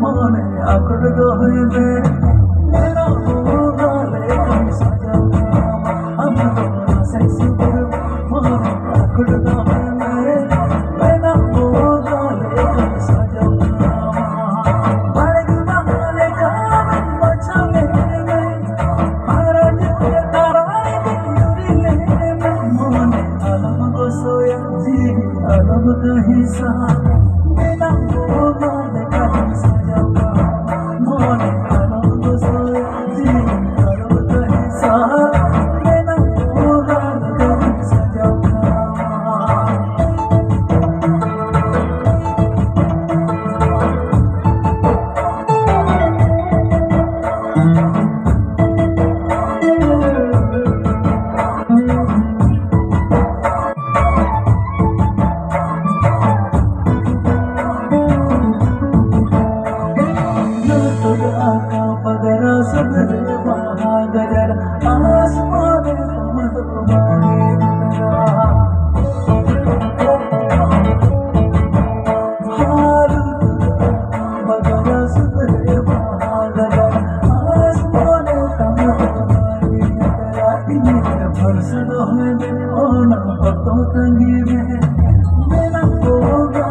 mone akud gohime mera mole kam sajam hum dona sexy mone akud gohime mera mole kam sajam badgi male kam bachale me hara jit tarai durile mone alam go soya ji alam kahi sa mera mole kam sajam mone alam go soya ji alam kahi sa mera mole kam sajam पगरा सदर महागजर आसमान तुम्हारे हाल पगरा सदर महागजर आसमान तुम्हारे फरसद है ओना पतो तंगी में मेरा होगा